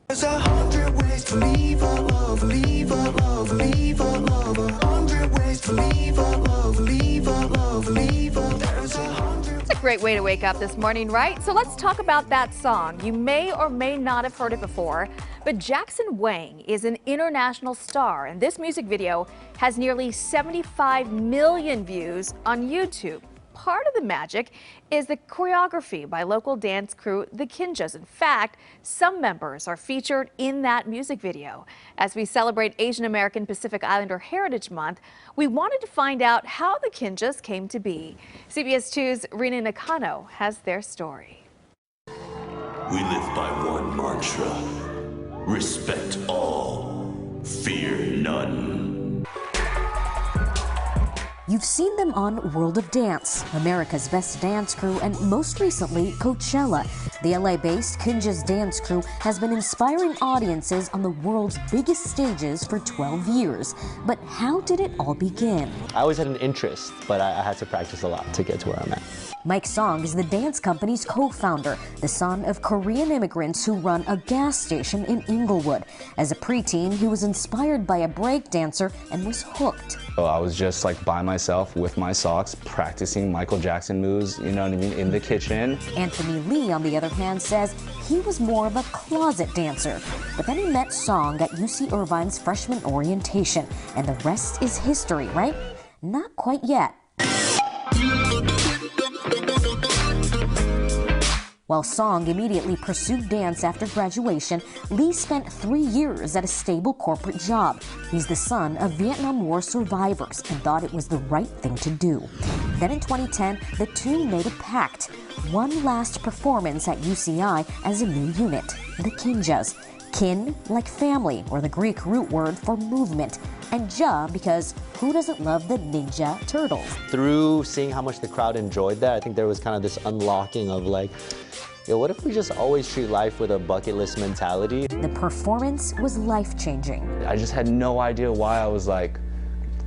There's 100 ways to leave a love, leave a love, leave a love. 100 ways to leave a love, leave a love, leave a. There's 100. It's a great way to wake up this morning, right? So let's talk about that song. You may or may not have heard it before, but Jackson Wang is an international star, and this music video has nearly 75 million views on YouTube. Part of the magic is the choreography by local dance crew, the Kinjaz. In fact, some members are featured in that music video. As we celebrate Asian American Pacific Islander Heritage Month, we wanted to find out how the Kinjaz came to be. CBS 2's Rina Nakano has their story. We live by one mantra: respect all, fear none. You've seen them on World of Dance, America's Best Dance Crew, and most recently, Coachella. The LA-based Kinjaz dance crew has been inspiring audiences on the world's biggest stages for 12 years. But how did it all begin? I always had an interest, but I had to practice a lot to get to where I'm at. Mike Song is the dance company's co-founder, the son of Korean immigrants who run a gas station in Inglewood. As a preteen, he was inspired by a break dancer and was hooked. So I was just like by myself with my socks, practicing Michael Jackson moves, you know what I mean, in the kitchen. Anthony Lee, on the other hand, says he was more of a closet dancer. But then he met Song at UC Irvine's freshman orientation, and the rest is history, right? Not quite yet. While Song immediately pursued dance after graduation, Lee spent 3 years at a stable corporate job. He's the son of Vietnam War survivors and thought it was the right thing to do. Then in 2010, the two made a pact. One last performance at UCI as a new unit, the Kinjaz. Kin, like family, or the Greek root word for movement, and Ja because who doesn't love the Ninja Turtles? Through seeing how much the crowd enjoyed that, I think there was kind of this unlocking of like, yo, what if we just always treat life with a bucket list mentality? The performance was life-changing. I just had no idea why I was like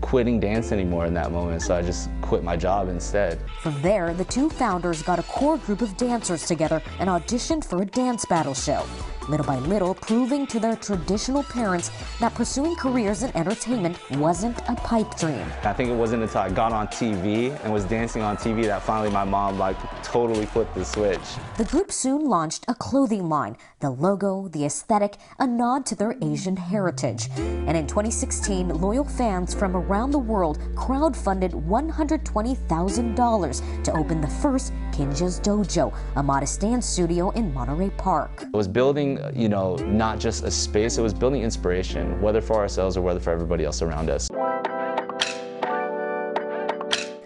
quitting dance anymore in that moment, so I just quit my job instead. From there, the two founders got a core group of dancers together and auditioned for a dance battle show. Little by little, proving to their traditional parents that pursuing careers in entertainment wasn't a pipe dream. I think it wasn't until I got on TV and was dancing on TV that finally my mom like totally flipped the switch. The group soon launched a clothing line, the logo, the aesthetic, a nod to their Asian heritage. And in 2016, loyal fans from around the world crowdfunded $120,000 to open the first Kinjaz Dojo, a modest dance studio in Monterey Park. I was building, you know, not just a space, it was building inspiration, whether for ourselves or whether for everybody else around us.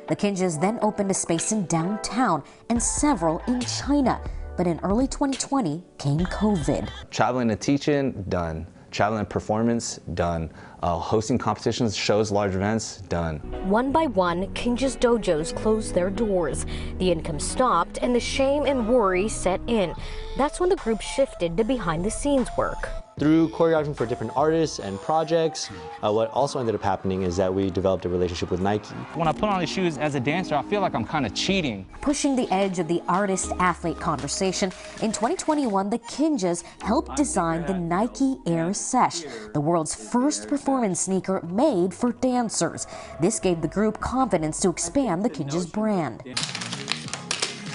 The Kinjaz then opened a space in downtown and several in China. But in early 2020 came COVID. Traveling and teaching, done. Traveling and performance, done. Hosting competitions, shows, large events, done. One by one, Kinjaz dojos closed their doors. The income stopped and the shame and worry set in. That's when the group shifted to behind-the-scenes work. Through choreographing for different artists and projects, what also ended up happening is that we developed a relationship with Nike. When I put on these shoes as a dancer, I feel like I'm kind of cheating. Pushing the edge of the artist-athlete conversation, in 2021, the Kinjaz helped design the Nike Air Sesh, the world's first performance sneaker made for dancers. This gave the group confidence to expand the Kinjaz brand.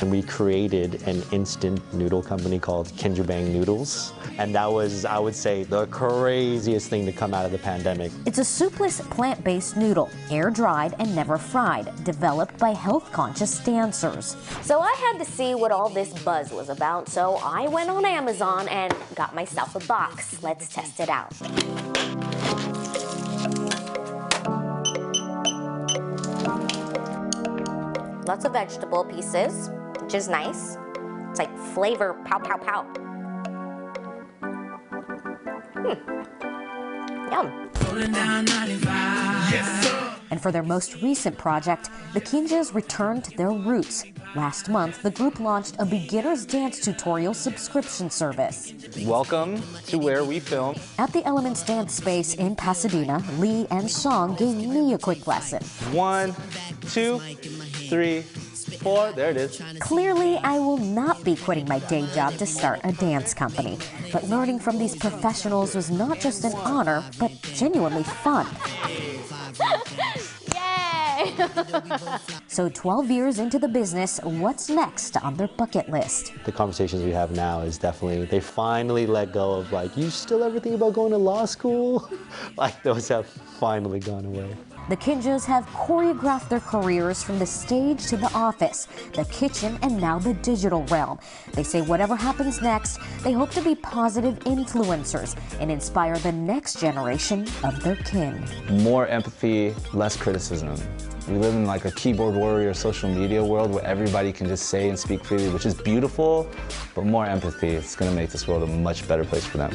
And we created an instant noodle company called Kinjaz Noodles. And that was, I would say, the craziest thing to come out of the pandemic. It's a soupless, plant-based noodle, air-dried and never fried, developed by health-conscious dancers. So I had to see what all this buzz was about, so I went on Amazon and got myself a box. Let's test it out. Lots of vegetable pieces, which is nice. It's like flavor pow, pow, pow. Yum. And for their most recent project, the Kinjaz returned to their roots. Last month, the group launched a beginner's dance tutorial subscription service. Welcome to where we film. At the Elements Dance Space in Pasadena, Lee and Song gave me a quick lesson. 1, 2, 3, Stage 4, there it is. Clearly, I will not be quitting my day job to start a dance company. But learning from these professionals was not just an honor, but genuinely fun. Yay! So 12 years into the business, what's next on their bucket list? The conversations we have now is definitely, they finally let go of like, you still ever think about going to law school? Like those have finally gone away. The Kinjaz have choreographed their careers from the stage to the office, the kitchen, and now the digital realm. They say whatever happens next, they hope to be positive influencers and inspire the next generation of their kin. More empathy, less criticism. We live in like a keyboard warrior social media world where everybody can just say and speak freely, which is beautiful, but more empathy. It's going to make this world a much better place for them.